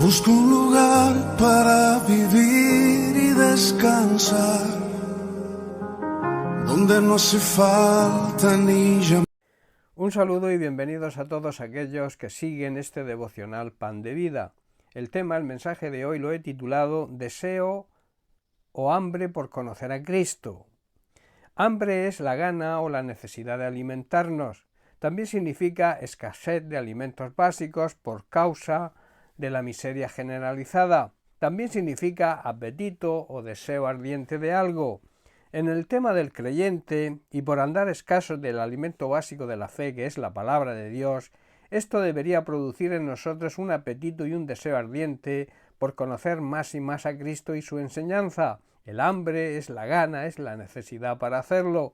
Busco un lugar para vivir y descansar, donde no hace falta ni llamar. Un saludo y bienvenidos a todos aquellos que siguen este devocional Pan de Vida. El mensaje de hoy lo he titulado Deseo o hambre por conocer a Cristo. Hambre es la gana o la necesidad de alimentarnos. También significa escasez de alimentos básicos por causa de la miseria generalizada. También significa apetito o deseo ardiente de algo. En el tema del creyente, y por andar escasos del alimento básico de la fe, que es la palabra de Dios, esto debería producir en nosotros un apetito y un deseo ardiente por conocer más y más a Cristo y su enseñanza. El hambre es la gana, es la necesidad para hacerlo.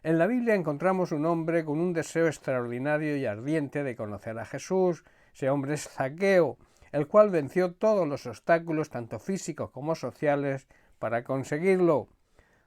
En la Biblia encontramos un hombre con un deseo extraordinario y ardiente de conocer a Jesús. Ese hombre es Zaqueo, el cual venció todos los obstáculos, tanto físicos como sociales, para conseguirlo.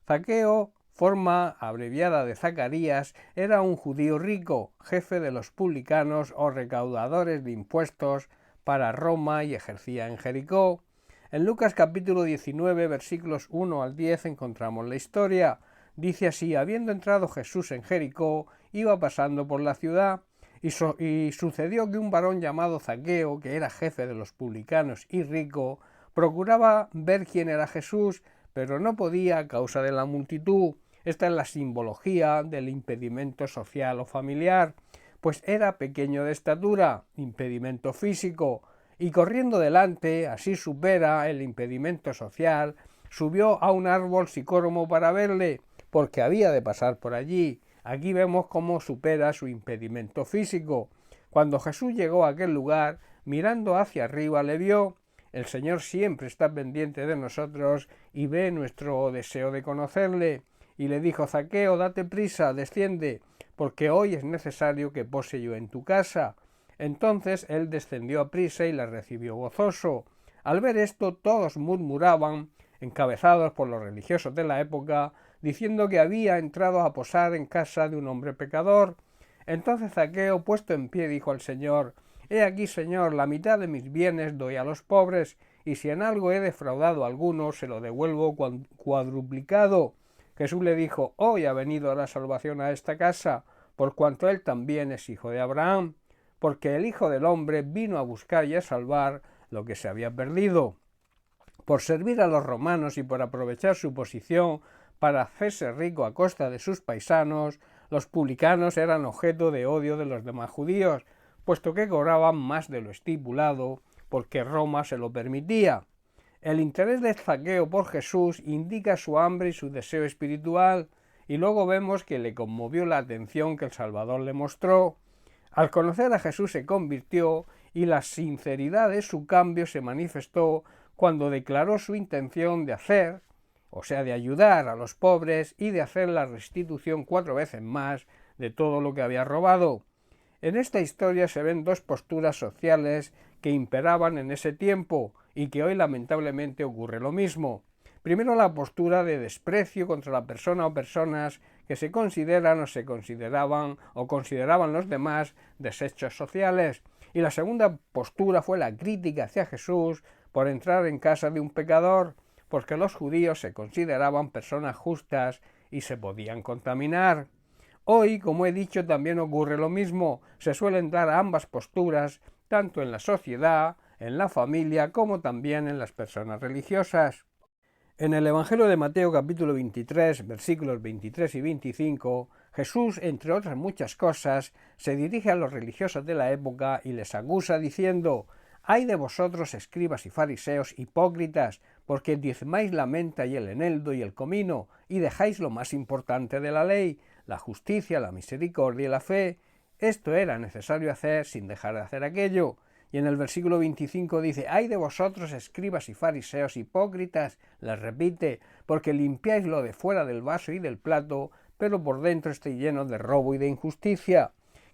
Zaqueo, forma abreviada de Zacarías, era un judío rico, jefe de los publicanos o recaudadores de impuestos para Roma y ejercía en Jericó. En Lucas capítulo 19, versículos 1 al 10 encontramos la historia. Dice así: habiendo entrado Jesús en Jericó, iba pasando por la ciudad, y sucedió que un varón llamado Zaqueo, que era jefe de los publicanos y rico, procuraba ver quién era Jesús, pero no podía a causa de la multitud. Esta es la simbología del impedimento social o familiar, pues era pequeño de estatura, impedimento físico, y corriendo delante, así supera el impedimento social, subió a un árbol sicóromo para verle, porque había de pasar por allí. Aquí vemos cómo supera su impedimento físico. Cuando Jesús llegó a aquel lugar, mirando hacia arriba le vio. El Señor siempre está pendiente de nosotros y ve nuestro deseo de conocerle. Y le dijo: Zaqueo, date prisa, desciende, porque hoy es necesario que pose yo en tu casa. Entonces él descendió a prisa y la recibió gozoso. Al ver esto, todos murmuraban, encabezados por los religiosos de la época, diciendo que había entrado a posar en casa de un hombre pecador. Entonces Zaqueo, puesto en pie, dijo al Señor: He aquí, Señor, la mitad de mis bienes doy a los pobres, y si en algo he defraudado a alguno, se lo devuelvo cuadruplicado. Jesús le dijo: Hoy ha venido la salvación a esta casa, por cuanto él también es hijo de Abraham, porque el Hijo del Hombre vino a buscar y a salvar lo que se había perdido. Por servir a los romanos y por aprovechar su posición para hacerse rico a costa de sus paisanos, los publicanos eran objeto de odio de los demás judíos, puesto que cobraban más de lo estipulado, porque Roma se lo permitía. El interés de Zaqueo por Jesús indica su hambre y su deseo espiritual, y luego vemos que le conmovió la atención que el Salvador le mostró. Al conocer a Jesús se convirtió, y la sinceridad de su cambio se manifestó cuando declaró su intención de hacer, o sea, de ayudar a los pobres y de hacer la restitución 4 veces más de todo lo que había robado. En esta historia se ven dos posturas sociales que imperaban en ese tiempo y que hoy lamentablemente ocurre lo mismo. Primero, la postura de desprecio contra la persona o personas que se consideran o se consideraban o consideraban los demás desechos sociales. Y la segunda postura fue la crítica hacia Jesús por entrar en casa de un pecador, porque los judíos se consideraban personas justas y se podían contaminar. Hoy, como he dicho, también ocurre lo mismo. Se suelen dar ambas posturas, tanto en la sociedad, en la familia, como también en las personas religiosas. En el Evangelio de Mateo capítulo 23, versículos 23 y 25, Jesús, entre otras muchas cosas, se dirige a los religiosos de la época y les acusa diciendo: «Ay de vosotros, escribas y fariseos, hipócritas, porque diezmáis la menta y el eneldo y el comino, y dejáis lo más importante de la ley, la justicia, la misericordia y la fe». Esto era necesario hacer sin dejar de hacer aquello. Y en el versículo 25 dice: «Ay de vosotros, escribas y fariseos hipócritas», les repite, «porque limpiáis lo de fuera del vaso y del plato, pero por dentro estáis llenos de robo y de injusticia».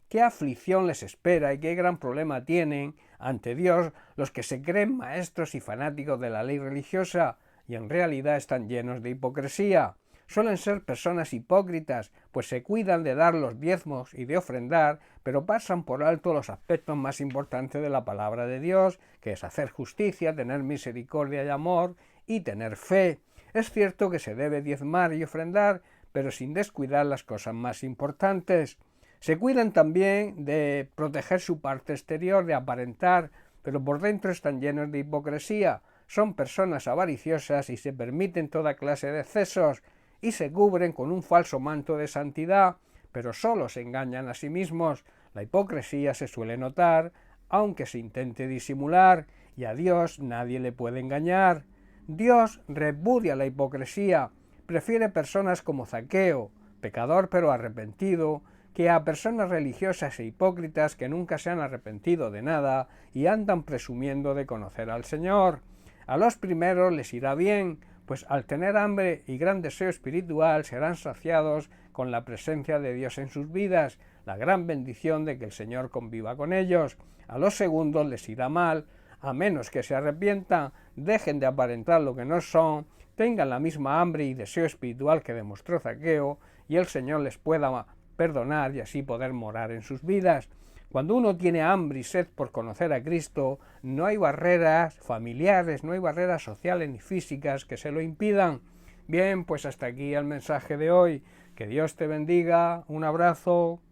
Qué aflicción les espera y qué gran problema tienen ante Dios los que se creen maestros y fanáticos de la ley religiosa y en realidad están llenos de hipocresía. suelen ser personas hipócritas, pues se cuidan de dar los diezmos y de ofrendar, pero pasan por alto los aspectos más importantes de la palabra de Dios, que es hacer justicia, tener misericordia y amor, y tener fe. Es cierto que se debe diezmar y ofrendar, pero sin descuidar las cosas más importantes. Se cuidan también de proteger su parte exterior, de aparentar, pero por dentro están llenos de hipocresía. Son personas avariciosas y se permiten toda clase de excesos, y se cubren con un falso manto de santidad, pero solo se engañan a sí mismos. La hipocresía se suele notar, aunque se intente disimular, y a Dios nadie le puede engañar. Dios repudia la hipocresía, prefiere personas como Zaqueo, pecador pero arrepentido, que a personas religiosas e hipócritas que nunca se han arrepentido de nada y andan presumiendo de conocer al Señor. A los primeros les irá bien, pues al tener hambre y gran deseo espiritual serán saciados con la presencia de Dios en sus vidas, la gran bendición de que el Señor conviva con ellos. A los segundos les irá mal, a menos que se arrepientan, dejen de aparentar lo que no son, tengan la misma hambre y deseo espiritual que demostró Zaqueo, y el Señor les pueda perdonar y así poder morar en sus vidas. Cuando uno tiene hambre y sed por conocer a Cristo, no hay barreras familiares, no hay barreras sociales ni físicas que se lo impidan. Bien, pues hasta aquí el mensaje de hoy. Que Dios te bendiga. Un abrazo.